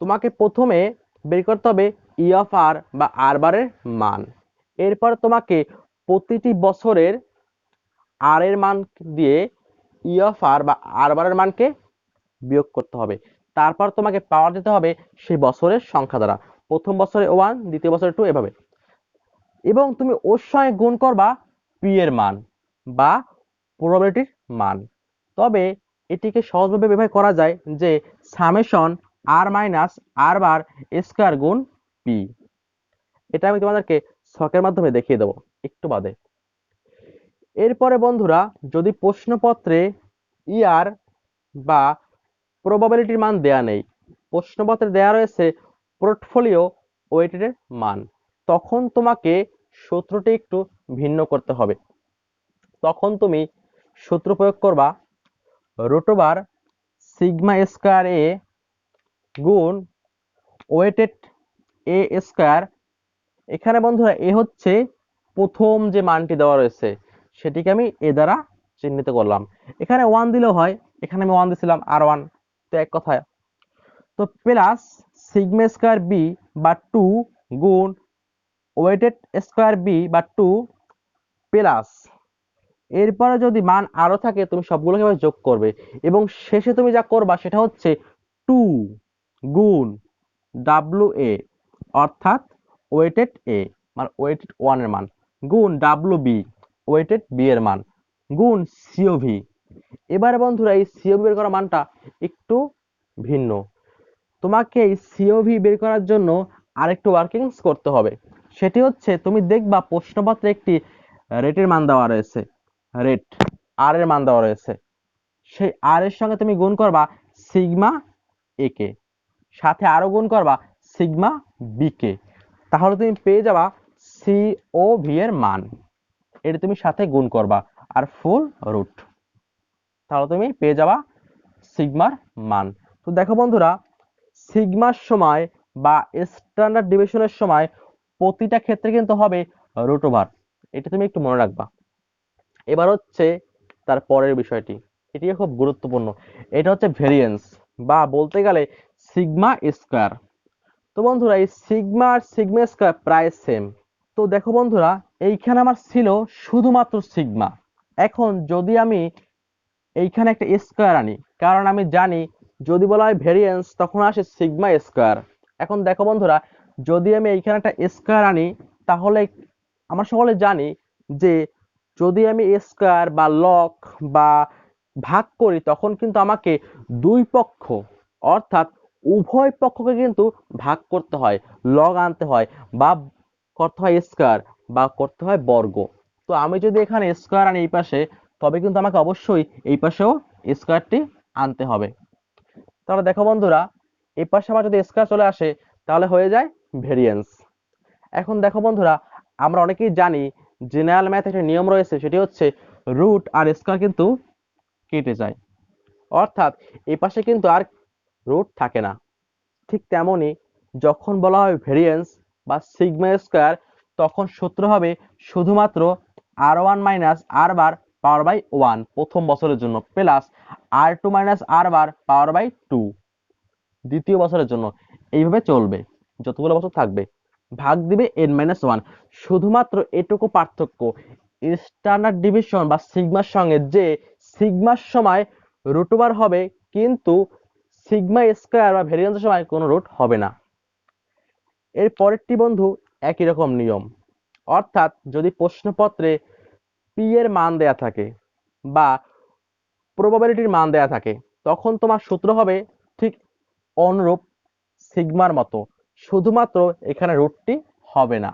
তোমাকে প্রথমে বের করতে হবে ই অফ আর বা আর বারের মান। এরপর তোমাকে প্রতিটি বছরের আর এর মান দিয়ে ই অফ আর বা আর বারের মানকে বিয়োগ করতে হবে। তারপর তোমাকে পাওয়ার দিতে হবে সেই বছরের সংখ্যা দ্বারা, প্রথম বছরে 1, দ্বিতীয় বছরে 2, এভাবে। এবং তুমি ওর সঙ্গে গুণ করবা পি এর মান বা প্রবাবিলিটির মান। তবে এটিকে সহজভাবে ব্যবহার করা যায় যে সামেশন আর মাইনাস আর বার স্কয়ার গুণ পি। এটা আমি তোমাদেরকে ছকের মাধ্যমে দেখিয়ে দেবো একটু বাদে। এরপরে বন্ধুরা, যদি প্রশ্নপত্রে ইয়ার বা প্রবাবিলিটির মান দেয়া নেই, প্রশ্নপত্রে দেয়া রয়েছে পোর্টফোলিও ওয়েটের মান, তখন তোমাকে সূত্রটি একটু ভিন্ন করতে হবে। তখন তুমি সূত্র প্রয়োগ করবা রুট ওভার সিগমা স্কয়ার এ গুণ ওয়েটেড এ স্কয়ার। এখানে বন্ধুরা এ হচ্ছে প্রথম যে মানটি দেওয়া রয়েছে সেটিকে আমি এ দ্বারা চিহ্নিত করলাম। এখানে 1 দিলেও হয়, এখানে আমি 1 দিছিলাম আর 1, তো এক কথায়। তো প্লাস সিগমা স্কয়ার বি বা 2 গুণ ওয়েটেড স্কয়ার বি বা 2 প্লাস, এরপরে যদি মান আরো থাকে তুমি সবগুলোকে এবার যোগ করবে এবং শেষে তুমি যা করবা সেটা হচ্ছে 2 গুণ ডাব্লু এ অর্থাৎ ওয়েটেড এ মানে ওয়েটেড 1 এর মান গুণ ডাব্লু বি ওয়েটেড বি এর মান গুণ সিওভি। এবারে বন্ধুরা এই সিওভি বের করা মানটা একটু ভিন্ন। তোমাকে এই সিওভি বের করার জন্য আরেকটু ওয়ার্কিংস করতে হবে। সেটি হচ্ছে তুমি দেখবা প্রশ্নপত্রে একটি রেটের মান দেওয়া রয়েছে, রেট আর এর মান দেওয়া রয়েছে, সেই আর এর সঙ্গে তুমি গুণ করবা সিগমা এ কে, সাথে আরো গুণ করবা সিগমা বি কে, তাহলে তুমি পেয়ে যাবা সিওভি এর মান। এটা তুমি সাথে গুণ করবা আর ফুল রুট, তাহলে তুমি পেয়ে যাবা সিগমার মান। তো দেখো বন্ধুরা, সিগমার সময় বা স্ট্যান্ডার্ড ডিভিশনের সময় প্রতিটা ক্ষেত্রে কিন্তু হবে রুট ওভার, এটা তুমি একটু মনে রাখবা। এবার হচ্ছে তার পরের বিষয়টি, এটি খুব গুরুত্বপূর্ণ। এটা হচ্ছে ভেরিয়েন্স বা বলতে গেলে সিগমা স্কয়ার। তো বন্ধুরা এই সিগমা আর সিগমা স্কয়ার প্রায় সেম। তো দেখো বন্ধুরা, এইখানে আমার ছিল শুধুমাত্র সিগমা। এখন যদি আমি এইখানে একটা স্কয়ার আনি, কারণ আমি জানি যদি বলা হয় ভেরিয়েন্স তখন আসে সিগমা স্কয়ার। এখন দেখো বন্ধুরা, যদি আমি এইখানে একটা স্কয়ার আনি, তাহলে আমরা সকলে জানি যে যদি আমি স্কয়ার বা লগ বা ভাগ করি তখন কিন্তু আমাকে দুই পক্ষ অর্থাৎ উভয় পক্ষকে কিন্তু ভাগ করতে হয়, লগ আনতে হয় বা করতে হয় স্কয়ার বা করতে হয় বর্গ। তো আমি যদি এখানে স্কয়ার আনি এই পাশে, তবে কিন্তু আমাকে অবশ্যই এই পাশেও স্কয়ারটি আনতে হবে। তাহলে দেখো বন্ধুরা, এই পাশে আমার যদি স্কয়ার চলে আসে তাহলে হয়ে যায় ভেরিয়েন্স। এখন দেখো বন্ধুরা, আমরা অনেকেই জানি জেনারেল ম্যাথ একটা নিয়ম রয়েছে, সেটি হচ্ছে রুট আর স্কয়ার কিন্তু কেটে যায়, অর্থাৎ এই পাশে কিন্তু আর রুট থাকে না। ঠিক তেমনি যখন বলা হয় ভেরিয়েন্স বা সিগমা স্কয়ার, তখন সূত্র হবে শুধুমাত্র আর1 মাইনাস আর বার পাওয়ার বাই 1 প্রথম বছরের জন্য প্লাস আর2 মাইনাস আর বার পাওয়ার বাই 2 দ্বিতীয় বছরের জন্য। এইভাবে চলবে যতগুলো বছর থাকবে, ভাগ দিবে n-1। শুধুমাত্র এটুকু পার্থক্য, স্ট্যান্ডার্ড ডিভিশন বা সিগমার সঙ্গে যে সিগমার সময় রুট ওভার হবে কিন্তু সিগমা স্কয়ার বা ভেরিয়েন্সের সময় কোনো রুট হবে না। এর পরেরটি বন্ধু একই রকম নিয়ম, অর্থাৎ যদি প্রশ্নপত্রে পি এর মান দেয়া থাকে বা প্রবাবিলিটির মান দেয়া থাকে, তখন তোমার সূত্র হবে ঠিক অনুরূপ সিগমার মতো, শুধুমাত্র এখানে রুটটি হবে না।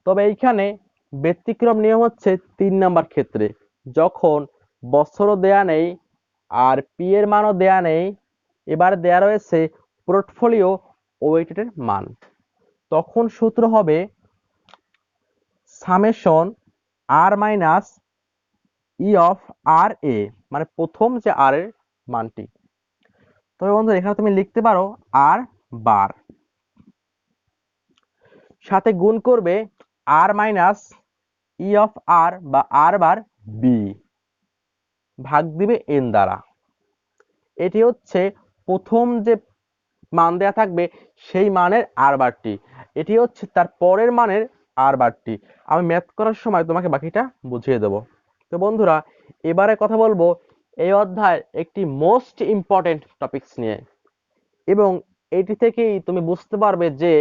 তবে এইখানে ব্যতিক্রম নিয়ম হচ্ছে 3 নাম্বার ক্ষেত্রে। যখন বছরও দেয়া নেই আর পি এর মানও দেয়া নেই, এবার দেয়া রয়েছে পোর্টফোলিও ওয়েটের মান, তখন সূত্র হবে summation R minus E of R এ, মানে প্রথম যে আর এর মানটি। তবে বন্ধু এখানে তুমি লিখতে পারো আর বার, সাথে গুণ করবে আর মাইনাস ই অফ আর বা আর বার বি, ভাগ দিবে এন দ্বারা। এটি হচ্ছে প্রথম যে মান দেয়া থাকবে সেই মানের আর বারটি, এটি হচ্ছে তার পরের মানের আর বারটি। আমি ম্যাথ করার সময় তোমাকে বাকিটা বুঝিয়ে দেব। তো বন্ধুরা এবারে কথা বলবো এই অধ্যায়ের একটি মোস্ট ইম্পর্টেন্ট টপিকস নিয়ে, এবং এটি থেকেই তুমি বুঝতে পারবে যে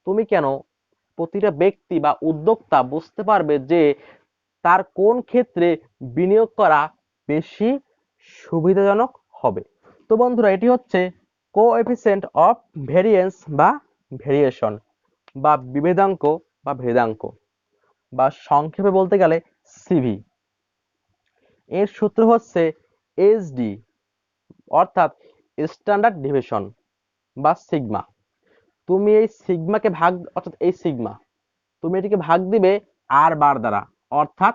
তুমি কেন প্রতিটা ব্যক্তি বা উদ্যোক্তা বুঝতে পারবে যে তার কোন ক্ষেত্রে বিনিয়োগ করা বেশি সুবিধাজনক হবে। তো বন্ধুরা এটি হচ্ছে কোএফিসিয়েন্ট অফ ভেরিয়েন্স বা ভেরিয়েশন বা বিভেদাঙ্ক বা ভেদাঙ্ক, বা সংক্ষেপে বলতে গেলে সিভি। এর সূত্র হচ্ছে এসডি, অর্থাৎ স্ট্যান্ডার্ড ডিভিশন বা সিগমা। তুমি এই সিগমাকে ভাগ, অর্থাৎ এই সিগমা তুমি এটিকে ভাগ দিবে আর বার দ্বারা, অর্থাৎ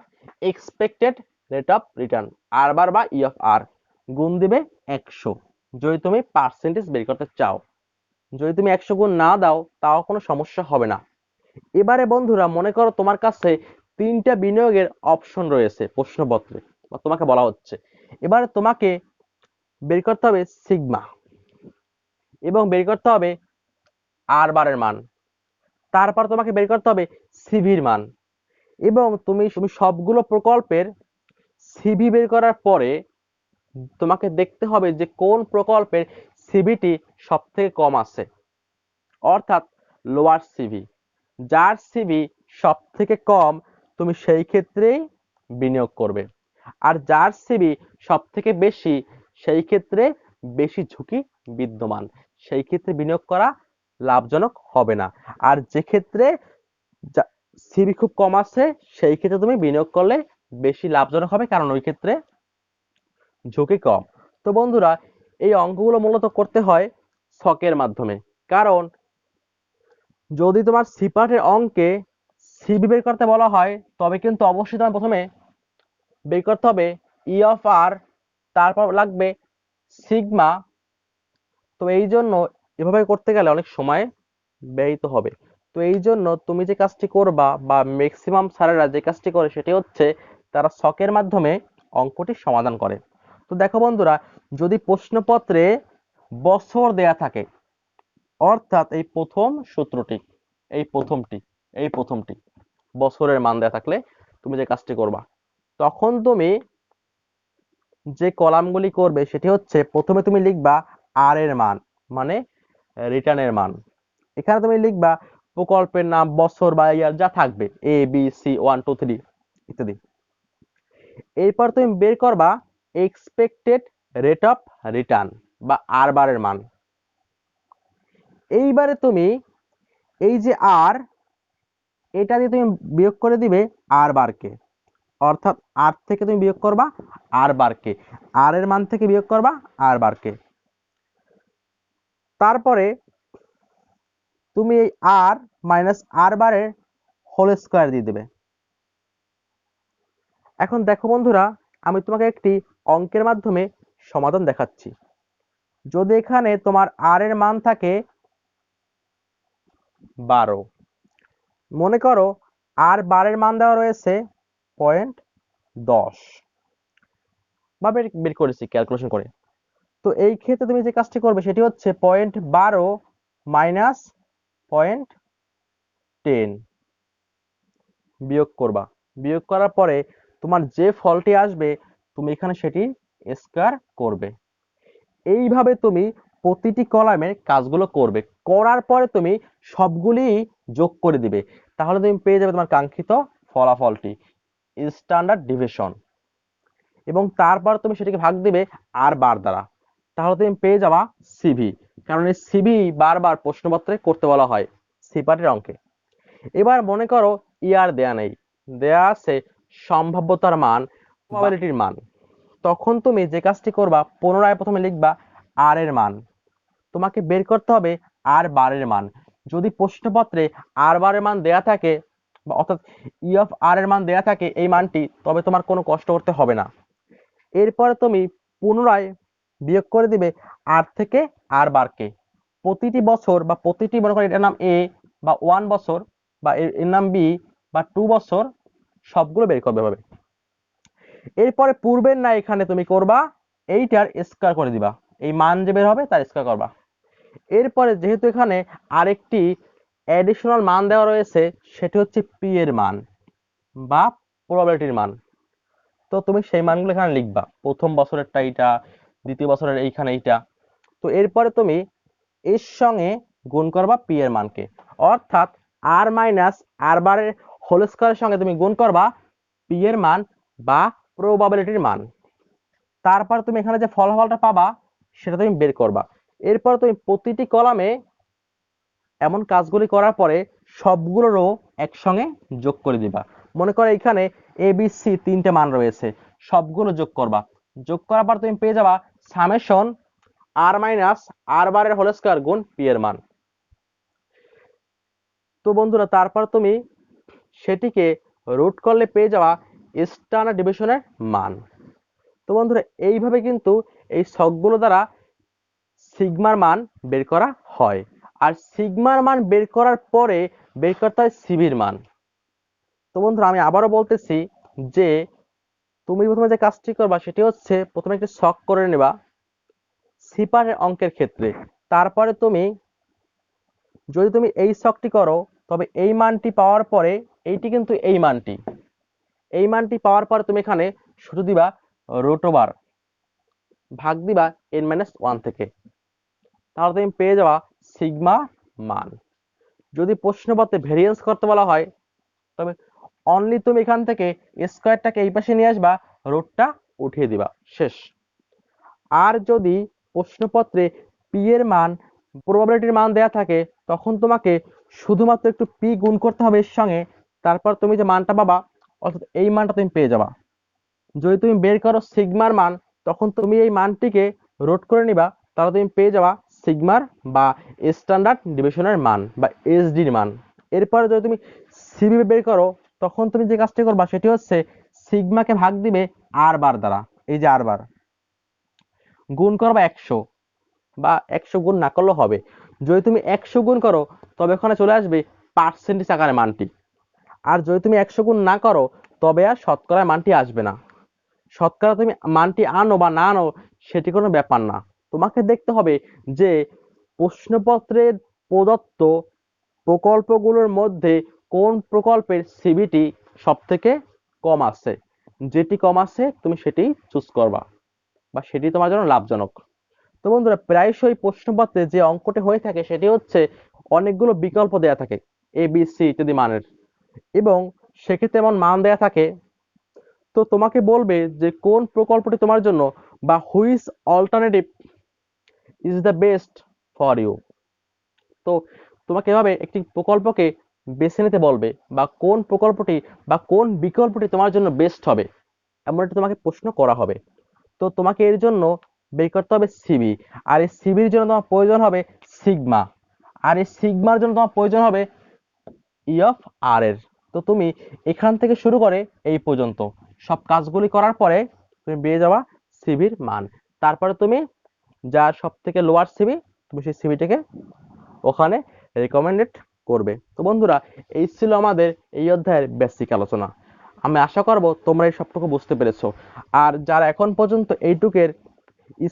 এক্সপেক্টেড রেট অফ রিটার্ন আর বার বা ই অফ আর, গুণ দিবে 100 যদি তুমি পার্সেন্টেজ বের করতে চাও। যদি তুমি 100 গুণ না দাও তাও কোনো সমস্যা হবে না। এবারে বন্ধুরা মনে করো তোমার কাছে 3টা বিনিয়োগের অপশন রয়েছে প্রশ্নপত্রে, বা তোমাকে বলা হচ্ছে এবারে তোমাকে বের করতে হবে সিগমা এবং বের করতে হবে আর বারের মান, তারপর তোমাকে বের করতে হবে সিভির মান, এবং তুমি সবগুলো প্রকল্পের সিভি বের করার পরে তোমাকে দেখতে হবে যে কোন প্রকল্পের সিভিটি সব থেকে কম আছে, অর্থাৎ লোয়ার সিভি। যার সিভি সব থেকে কম তুমি সেই ক্ষেত্রেই বিনিয়োগ করবে, আর যার সিভি সব থেকে বেশি সেই ক্ষেত্রে বেশি ঝুঁকি বিদ্যমান, সেই ক্ষেত্রে বিনিয়োগ করা লাভজনক হবে না। আর যে ক্ষেত্রে সিভি খুব কম আছে সেই ক্ষেত্রে তুমি বিনিয়োগ করলে বেশি লাভজনক হবে, কারণ ওই ক্ষেত্রে ঝুঁকি কম। তো বন্ধুরা এই অঙ্কগুলো মূলত করতে হয় ছকের মাধ্যমে, কারণ যদি তোমার সিপাটের অঙ্কে সিবি বের করতে বলা হয় তবে কিন্তু অবশ্যই তোমার প্রথমে বের করতে হবে ই অফ আর, তারপর লাগবে সিগমা। তো এই জন্য এভাবে করতে গেলে অনেক সময় ব্যয়িত হবে। তো এই জন্য তুমি যে কাজটি করবা বা ম্যাক্সিমাম স্যারেরা যে কাজটি করে সেটি হচ্ছে তারা ছকের মাধ্যমে অঙ্কটি সমাধান করে। তো দেখো বন্ধুরা, যদি প্রশ্নপত্রে বছর দেয়া থাকে, অর্থাৎ এই প্রথম সূত্রটি, এই প্রথমটি, এই প্রথমটি বছরের মান দেয়া থাকলে তুমি যে কাজটি করবা, তখন তুমি যে কলামগুলি করবে সেটি হচ্ছে প্রথমে তুমি লিখবা আর এর মান, মানে রিটার্নের মান। এখানে তুমি লিখবা প্রকল্পের নাম, বছর বা ইয়ার যা থাকবে, এ বি সি 1 2 3 ইত্যাদি। এরপর তুমি বের করবা এক্সপেক্টেড রেট অফ রিটার্ন বা আর বারের মান। এইবারে তুমি এই যে আর, এটা দিয়ে তুমি বিয়োগ করে দিবে আর বারকে, অর্থাৎ আর থেকে তুমি বিয়োগ করবা আর বারকে, আর এর মান থেকে বিয়োগ করবা আর বারকে। তারপরে তুমি এই আর মাইনাস আর বারের হোল স্কয়ার দিয়ে দেবে। এখন দেখো বন্ধুরা, আমি তোমাকে একটি অঙ্কের মাধ্যমে সমাধান দেখাচ্ছি। যদি এখানে তোমার আর এর মান থাকে 12, মনে করো আর বারের মান দেওয়া রয়েছে 0.10, বা বের করেছি ক্যালকুলেশন করে। তো এই ক্ষেত্রে তুমি যে কাজটি করবে সেটি হচ্ছে 0.12 মাইনাস 0.10 বিয়োগ করবা। বিয়োগ করার পরে তোমার যে ফলটি আসবে তুমি এখানে সেটি স্কয়ার করবে। এইভাবে তুমি প্রতিটি কলামের কাজগুলো করবে, করার পরে তুমি সবগুলি যোগ করে দিবে, তাহলে তুমি পেয়ে যাবে তোমার কাঙ্ক্ষিত ফলাফলটি, স্ট্যান্ডার্ড ডিভিশন। এবং তারপর তুমি সেটাকে ভাগ দিবে আর বার দ্বারা, তাহলে তুমি পেয়ে যাবা সিভি, কারণ এই সিভি বারবার প্রশ্নপত্রে করতে বলা হয় সিপাটের অঙ্কে। এবার মনে করো ইয়ার দেয়া নেই, দেয়া আছে সম্ভাব্যতার মান প্রবাবিলিটির মান, তখন তুমি যে কাজটি করবা পুনরায় প্রথমে লিখবা আর এর মান। তোমাকে বের করতে হবে আর বারের মান। যদি প্রশ্নপত্রে আর বারের মান দেয়া থাকে বা অর্থাৎ ই অফ আর এর মান দেয়া থাকে এই মানটি, তবে তোমার কোনো কষ্ট করতে হবে না। এরপরে তুমি পুনরায় বিয়োগ করে দিবে আর থেকে আর বারকে। প্রতিটি বছর বা প্রতিটি মনে করো এটার নাম এ বা 1 বছর বা এর নাম বি বা 2 বছর, সবগুলো বের করবে হবে। এরপরে পূর্বের না এখানে তুমি করবা এইটার স্কয়ার করে দিবা, এই মান যে বের হবে তার স্কয়ার করবা। এরপরে যেহেতু এখানে আরেকটি অ্যাডিশনাল মান দেওয়া রয়েছে, সেটি হচ্ছে পি এর মান বা প্রবাবিলিটির মান। তো তুমি সেই মানগুলো এখানে লিখবা, প্রথম বছরেরটা এইটা, দ্বিতীয় বছরের এইখানে এইটা। তো এরপরে তুমি এর সঙ্গে গুণ করবা পি এর মানকে, অর্থাৎ আর মাইনাস আর বারের হোল স্কয়ারের সঙ্গে তুমি গুণ করবা পি এর মান বা প্রবাবিলিটির মান। তারপর তুমি এখানে যে ফলাফলটা পাবা সেটা তুমি বের করবা। এরপর তুমি প্রতিটি কলামে এমন কাজগুলি করার পরে সবগুলো রো একসঙ্গে যোগ করে দিবা। মনে করো এখানে এ বি সি 3টে মান রয়েছে, সবগুলো যোগ করবা। যোগ করার পর তুমি পেয়ে যাবা সামেশন আর মাইনাস আর বারের হোল স্কয়ার গুণ পি এর মান। তো বন্ধুরা তারপর তুমি সেটিকে রুট করলে পেয়ে যাওয়া স্ট্যান্ডার্ড ডিভিশনের মান। তো বন্ধুরা এইভাবে কিন্তু এই ছকগুলো দ্বারা সিগমার মান বের করা হয়। আর সিগমার মান বের করার পরে বের করতে হয় সিভির মান। তো বন্ধুরা আমি আবারও বলতেছি যে তুমি প্রথমে যে কাজটি করবা সেটি হচ্ছে প্রথমে একটি ছক করে নেবা সিপারের অঙ্কের ক্ষেত্রে। তারপরে তুমি যদি তুমি এই ছকটি করো তবে এই মানটি পাওয়ার পরে এইটি কিন্তু এই মানটি পাওয়ার পরে তুমি এখানে শুধু দিবা রুট ওভার ভাগ দিবা n-1 থেকে, তাহলে তুমি পেয়ে যাবা সিগমা মান। যদি প্রশ্নপত্রে ভেরিয়েন্স করতে বলা হয় তবে অনলি তুমি এখান থেকে স্কয়ারটাকে এই পাশে নিয়ে আসবা, রুটটা উঠিয়ে দিবা, শেষ। আর যদি প্রশ্নপত্রে পি এর মান প্রবাবিলিটির মান দেয়া থাকে তখন তোমাকে শুধুমাত্র একটু পি গুণ করতে হবে এর সঙ্গে, তারপর তুমি যে মানটা পাবা অর্থাৎ এই মানটা তুমি পেয়ে যাবা। যদি তুমি বের করো সিগমার মান তখন তুমি এই মানটিকে রুট করে নিবা, তাহলে তুমি পেয়ে যাবা সিগমার বা স্ট্যান্ডার্ড ডিভিশনের মান বা এসডির মান। এরপরে যদি তুমি সিবি বের করো তখন তুমি যে কাজটি করবা সেটি হচ্ছে সিগমাকে ভাগ দিবে আর বার দ্বারা, এই যে আর বার গুণ করবা 100 বা 100 গুণ না করলেও হবে। যদি তুমি 100 গুণ করো তবে ওখানে চলে আসবে পার্সেন্টেজ আকারে মানটি। আর যদি তুমি 100 গুণ না করো তবে আর শতকরায় মানটি আসবে না। শতকরা তুমি মানটি আনো বা না আনো সেটি কোনো ব্যাপার না, তোমাকে দেখতে হবে যে প্রশ্নপত্রের প্রদত্ত প্রকল্পগুলোর মধ্যে কোন প্রকল্পের সিবিটি সব থেকে কম আছে। যেটি কম আছে তুমি সেটি চুজ করবা বা সেটি তোমার জন্য লাভজনক। তো বন্ধুরা প্রায়শই প্রশ্নপত্রে যে অঙ্কটি হয়ে থাকে সেটি হচ্ছে অনেকগুলো বিকল্প দেয়া থাকে এ বি সি ইত্যাদি মানের, এবং সেক্ষেত্রে এমন মান দেয়া থাকে। তো তোমাকে বলবে যে কোন প্রকল্পটি তোমার জন্য বা which alternative is the best for you. তো তোমাকে এভাবে একটি প্রকল্পকে বেছে নিতে বলবে বা কোন প্রকল্পটি বা কোন বিকল্পটি তোমার জন্য বেস্ট হবে, এমন একটি তোমাকে প্রশ্ন করা হবে। তো তোমাকে এর জন্য বের করতে হবে সিবি, আর এই সিবির জন্য তোমার প্রয়োজন হবে সিগমা, আর এই সিগমার জন্য তোমার প্রয়োজন হবে ই অফ আর এর। তো তুমি এখান থেকে শুরু করে এই পর্যন্ত সব কাজগুলি করার পরে তুমি পেয়ে যাওয়া সিবির মান। তারপরে তুমি যার সব থেকে লোয়ার সিবি তুমি সেই সিবিটাকে ওখানে রেকমেন্ডেড করবে। তো বন্ধুরা এই ছিল আমাদের এই অধ্যায়ের বেসিক আলোচনা। আমি আশা করব তোমরা এই সবটুকু বুঝতে পেরেছো। আর যারা এখন পর্যন্ত এইটুকের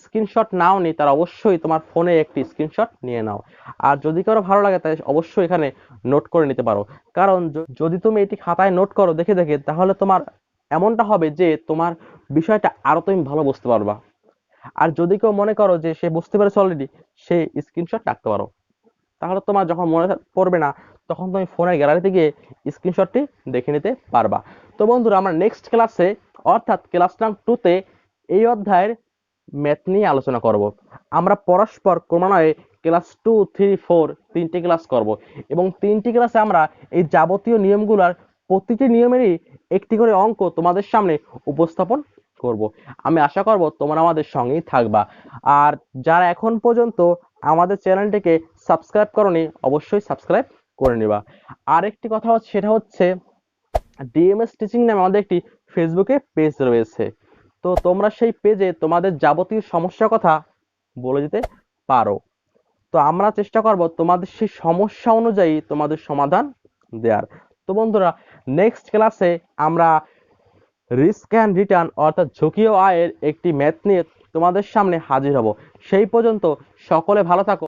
স্ক্রিনশট নাওনি তারা অবশ্যই তোমার ফোনে একটি স্ক্রিনশট নিয়ে নাও। আর যদি কারো ভালো লাগে তাহলে অবশ্যই এখানে নোট করে নিতে পারো, কারণ যদি তুমি এটি খাতায় নোট করো দেখে দেখে তাহলে তোমার এমনটা হবে যে তোমার বিষয়টা আরো তুমি ভালো বুঝতে পারবা। আর যদি কেউ মনে করো যে সে বুঝতে পেরেছে অলরেডি, সে স্ক্রিনশট রাখতে পারো, তাহলে তোমার যখন মনে পড়বে না তখন তুমি ফোনের গ্যালারিতে গিয়ে স্ক্রিনশটটি দেখে নিতে পারবা। তো বন্ধুরা আমরা নেক্সট ক্লাসে অর্থাৎ ক্লাস নাম 2তে এই অধ্যায়ের ম্যাথ নিয়ে আলোচনা করব। আমরা পরস্পর ক্রমান্বয়ে ক্লাস 2, 3, 4 তিনটি ক্লাস করব এবং তিনটি ক্লাসে আমরা এই যাবতীয় নিয়মগুলোর প্রতিটি নিয়মেরই একটি করে অঙ্ক তোমাদের সামনে উপস্থাপন করব। আমি আশা করব তোমরা আমাদের সঙ্গেই থাকবা। আর যারা এখন পর্যন্ত আমাদের চ্যানেলটিকে সাবস্ক্রাইব করনি, অবশ্যই সাবস্ক্রাইব করে নিবা। আরেকটি কথা হচ্ছে, সেটা হচ্ছে ডিএমএস টিচিং নামে আমাদের একটি ফেসবুকে পেজ রয়েছে। তো তোমরা সেই পেজে তোমাদের যাবতীয় সমস্যার কথা বলে দিতে পারো। তো আমরা চেষ্টা করব তোমাদের সেই সমস্যা অনুযায়ী তোমাদের সমাধান দেওয়ার। তো বন্ধুরা, নেক্সট ক্লাসে আমরা রিস্ক অ্যান্ড রিটার্ন অর্থাৎ ঝুঁকি ও আয়ের একটি ম্যাথ নিয়ে তোমাদের সামনে হাজির হব। সেই পর্যন্ত সকলে ভালো থাকো।